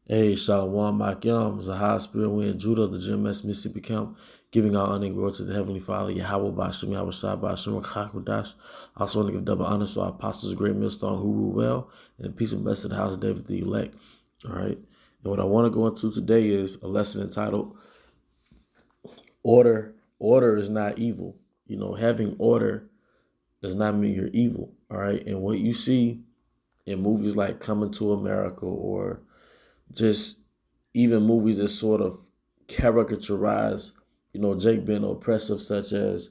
Hey, Shalom Makyam, Zahar Spirit Wind, Judah, the GMS Mississippi Camp, giving our honor and glory to the Heavenly Father, Yahweh Bashim, Yahweh Shai Bashim, Chakudash. I also want to give double honor to our apostles, great millstone who rule well, and peace and blessing the house of David the elect. All right. And what I want to go into today is a lesson entitled Order. Order is not evil. Having order does not mean you're evil. All right. And what you see in movies like Coming to America or just even movies that sort of caricaturize, Jake being oppressive, such as,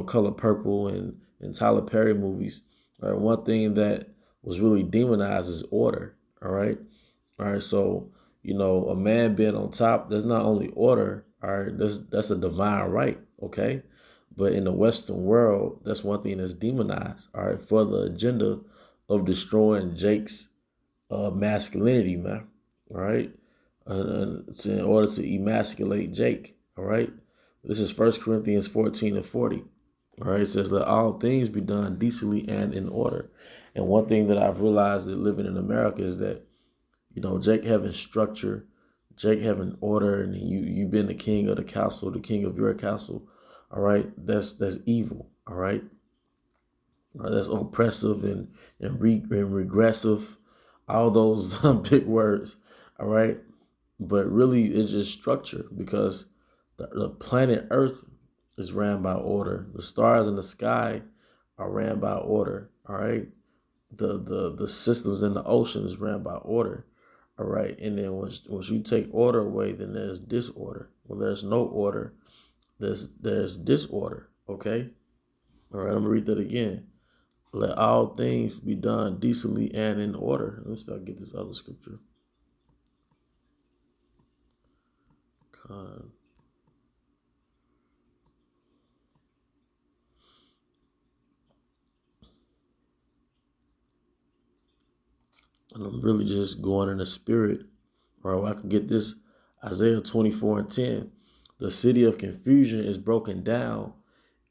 Color Purple and Tyler Perry movies. All right, one thing that was really demonized is order. All right. So, a man being on top, that's not only order. All right, that's a divine right. Okay, but in the Western world, that's one thing that's demonized. All right, for the agenda of destroying Jake's masculinity, man. All right, in order to emasculate Jake. All right, this is 1 Corinthians 14:40. All right, it says, let all things be done decently and in order. And one thing that I've realized that living in America is that, Jake having structure, Jake having order, and you being the king of the castle, the king of your castle. All right, that's evil. All right, that's oppressive and regressive, all those big words. All right, but really it's just structure because the planet Earth is ran by order. The stars in the sky are ran by order. All right, the systems in the ocean is ran by order. All right, and then once you take order away, then there's disorder. When there's no order, there's disorder. Okay, all right. I'm gonna read that again. Let all things be done decently and in order. Let me see if I can get this other scripture. God. And I'm really just going in the spirit. Or I can get this Isaiah 24:10. The city of confusion is broken down.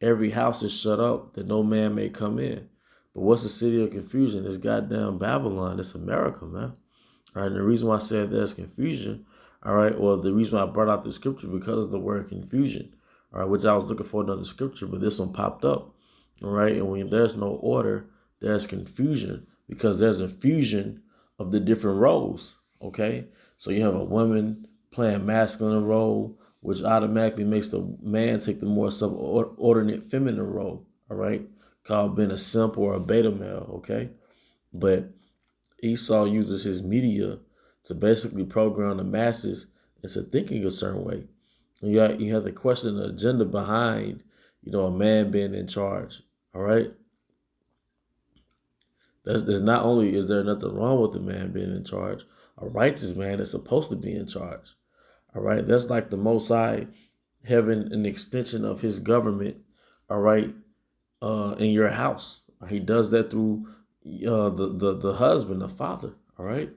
Every house is shut up that no man may come in. But what's the city of confusion? It's goddamn Babylon. It's America, man. All right. And the reason why I said there's confusion, all right, or the reason why I brought out the scripture because of the word confusion, all right, which I was looking for another scripture, but this one popped up. All right. And when there's no order, there's confusion because there's a fusion of the different roles. Okay. So you have a woman playing masculine role, which automatically makes the man take the more subordinate feminine role. All right. Called being a simp or a beta male. Okay. But Esau uses his media to basically program the masses into thinking a certain way. And you have to question the agenda behind, a man being in charge. All right. There's not only is there nothing wrong with the man being in charge, a righteous man is supposed to be in charge. All right. That's like the Most High having an extension of his government. All right. In your house. He does that through the husband, the father. All right.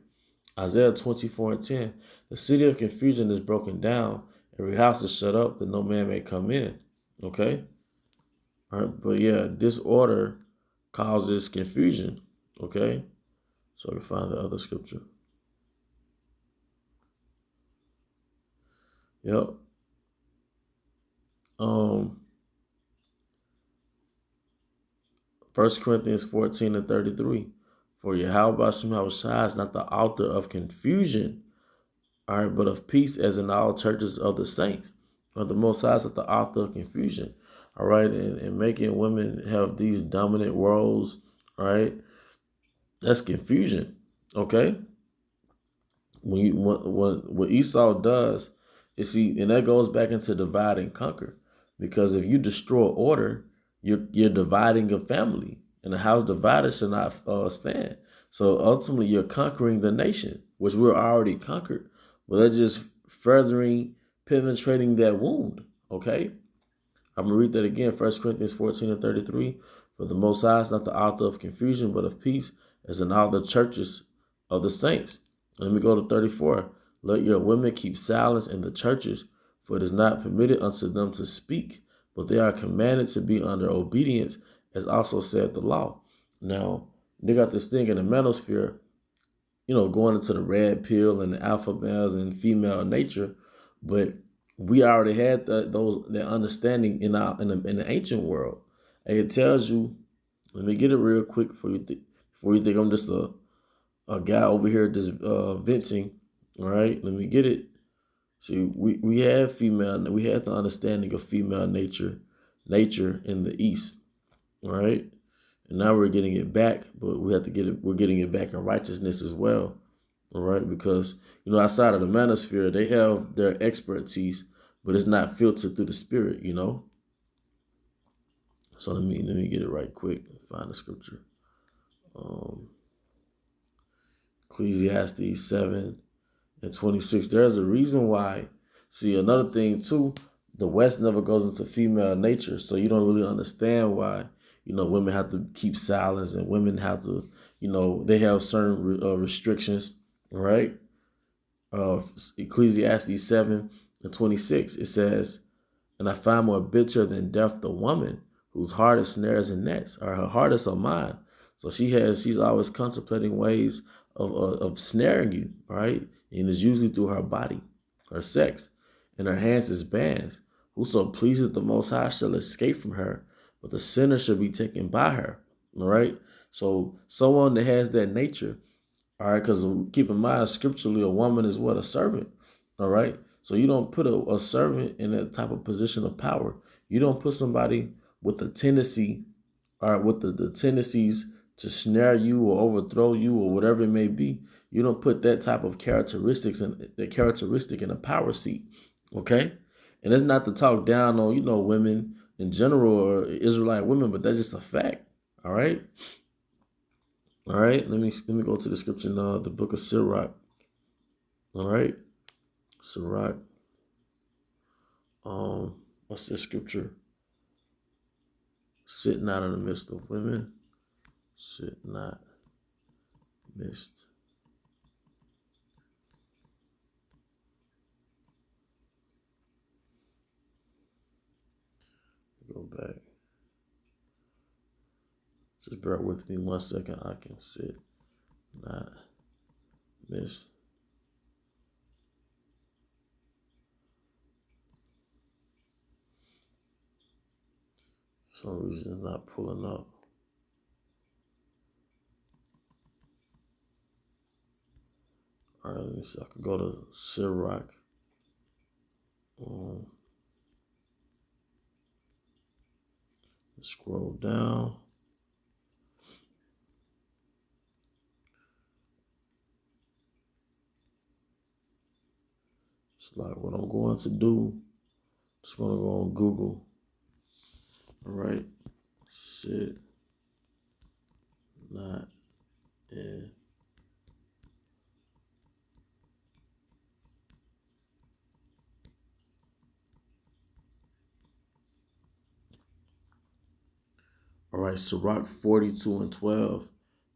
Isaiah 24:10. The city of confusion is broken down. Every house is shut up that no man may come in. Okay. All right. But yeah, disorder causes confusion. Okay. So we find the other scripture. Yep. Um 1 Corinthians 14:33. For Yahweh Shai is not the author of confusion, all right, but of peace, as in all churches of the saints. Or the Most High is not the author of confusion, all right, and making women have these dominant roles, all right, that's confusion, okay. What Esau does is and that goes back into divide and conquer, because if you destroy order, you're dividing a family, and the house divided shall not stand. So ultimately, you're conquering the nation, which we're already conquered, but they're just furthering penetrating that wound. Okay, I'm gonna read that again. 1 Corinthians 14:33. For the Most High is not the author of confusion, but of peace, as in all the churches of the saints. Let me go to 34. Let your women keep silence in the churches, for it is not permitted unto them to speak, but they are commanded to be under obedience, as also said the law. Now, they got this thing in the manosphere. going into the red pill and the alpha males and female nature, but we already had that understanding in the ancient world. And it tells you. Let me get it real quick before you think I'm just a guy over here just venting. All right, let me get it. See, we had the understanding of female nature in the East. All right, and now we're getting it back, but we have to get it. We're getting it back in righteousness as well. All right, because outside of the manosphere, they have their expertise, but it's not filtered through the spirit. So let me get it right quick and find the scripture. Um, Ecclesiastes 7:26. There's a reason why. See, another thing too, the West never goes into female nature, so you don't really understand why women have to keep silence and women have to they have certain restrictions, right? Ecclesiastes 7:26. It says, "And I find more bitter than death the woman whose heart is snares and nets, or her heart is on mine." So she's always contemplating ways of snaring you, right? And it's usually through her body, her sex, and her hands is bands. Whoso pleaseth the Most High shall escape from her, but the sinner shall be taken by her. All right. So someone that has that nature, all right, because keep in mind, scripturally, a woman is what? A servant. All right. So you don't put a servant in that type of position of power. You don't put somebody with a tendency, all right, with the tendencies to snare you or overthrow you or whatever it may be. You don't put that type of characteristic in a power seat. Okay. And it's not to talk down on, women in general or Israelite women, but that's just a fact. All right. All right, let me go to the scripture now, the book of Sirach. All right, Sirach. What's this scripture? Sit not in the midst of women. Sit not midst. Go back. Just bear with me 1 second. I can sit not midst. For some reason it's not pulling up. All right, let me see. I can go to Sirach. Scroll down. It's like what I'm going to do. Just going to go on Google. All right. Sit not in. All right, Sirach 42:12.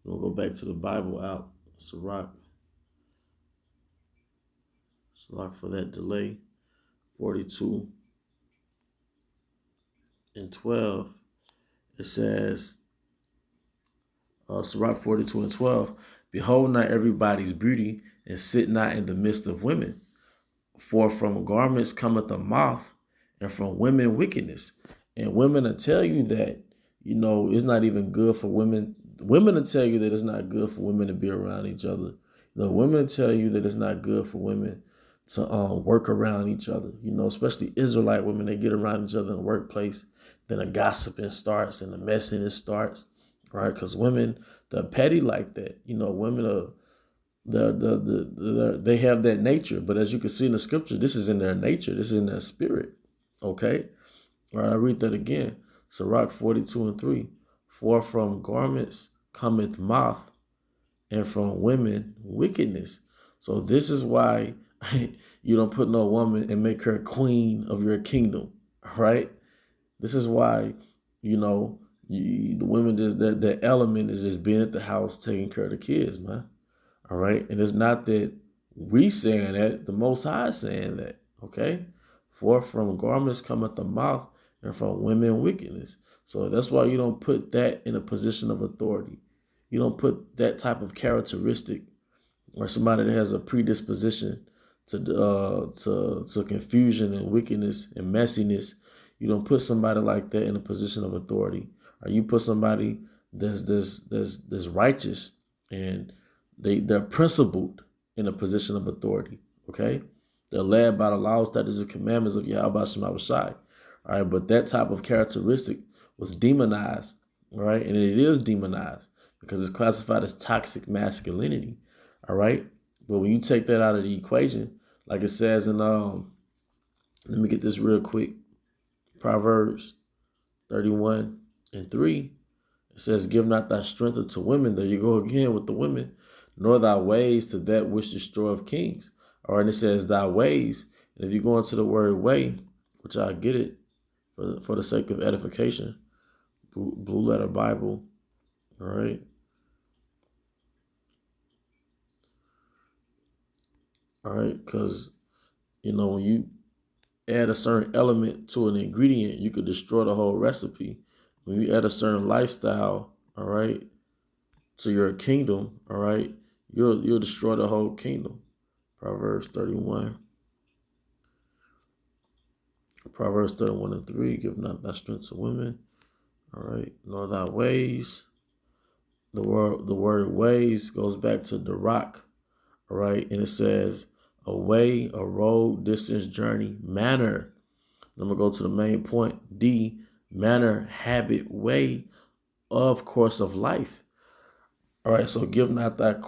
We'll go back to the Bible out. Sirach for that delay. 42:12. It says, Sirach 42:12. Behold not everybody's beauty, and sit not in the midst of women. For from garments cometh a moth, and from women wickedness. And women will tell you that, it's not even good for women. Women will tell you that it's not good for women to be around each other. Women will tell you that it's not good for women to work around each other. Especially Israelite women, they get around each other in the workplace. Then the gossiping starts and the messiness starts, right? Because women, they're petty like that. Women are they have that nature, but as you can see in the scripture, this is in their nature. This is in their spirit. Okay. All right. I read that again. Sirach 42:3. For from garments cometh moth, and from women wickedness. So this is why you don't put no woman and make her queen of your kingdom. Right. This is why, the women, the element is just being at the house taking care of the kids, man. All right. And it's not that we saying that, the Most High is saying that. Okay. For from garments cometh the mouth, and from women wickedness. So that's why you don't put that in a position of authority. You don't put that type of characteristic, or somebody that has a predisposition to confusion and wickedness and messiness. You don't put somebody like that in a position of authority. Or you put somebody that's righteous and they're principled in a position of authority. Okay, they're led by the laws, statutes, and commandments of Yahweh Shema Shai. All right, but that type of characteristic was demonized. All right, and it is demonized because it's classified as toxic masculinity. All right, but when you take that out of the equation, like it says in let me get this real quick. Proverbs 31:3. It says, "Give not thy strength unto women." There you go again with the women, nor thy ways to that which destroyeth kings. All right, and it says thy ways. And if you go into the word way, which I get it for the sake of edification, Blue Letter Bible. All right. All right, because when you add a certain element to an ingredient, you could destroy the whole recipe. When you add a certain lifestyle, all right, to your kingdom, all right, you'll destroy the whole kingdom. Proverbs 31. Proverbs 31:3. Give not thy strength to women. All right, nor thy ways. The word ways goes back to the rock. All right, and it says a way, a road, distance, journey, manner. I'm gonna go to the main point. D, manner, habit, way of course of life. All right, so give not thy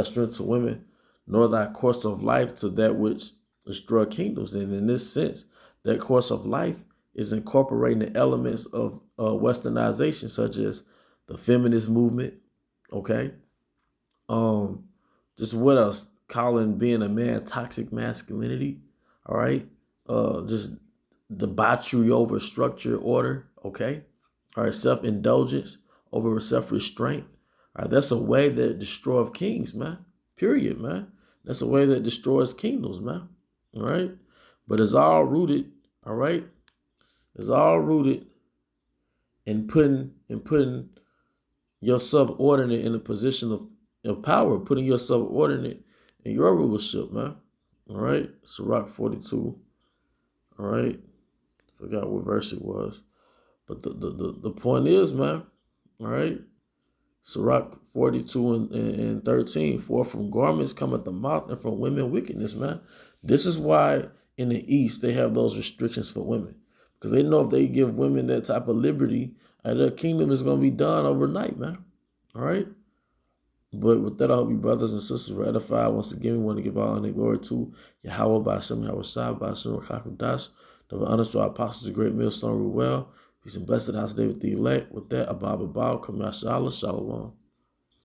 strength to women, nor thy course of life to that which destroy kingdoms. And in this sense, that course of life is incorporating the elements of westernization, such as the feminist movement. Okay, just what else? Calling being a man toxic masculinity. All right, just debauchery over structure, order. Okay, all right, self-indulgence over self-restraint. All right, that's a way that destroys kings, man. Period, man. That's a way that destroys kingdoms, man. All right, but it's all rooted. All right, it's all rooted in putting your subordinate in a position of power, putting your subordinate in your rulership, man. All right, Sirach 42. All right, forgot what verse it was. But the point is, man, all right, Sirach 42 and 13, for from garments cometh the mouth, and from women wickedness, man. This is why in the East they have those restrictions for women. Because they know if they give women that type of liberty, their kingdom is going to be done overnight, man. All right? But with that, I hope you brothers and sisters were edified. Once again, we want to give all honor and glory to Yahweh by Hashem, Yahweh Shai, by Hashem, Rakakudash. Double honors to our apostles, the great millstone, rule well. Peace and blessed house, David the elect. With that, Abba, Kamashah, Shalom.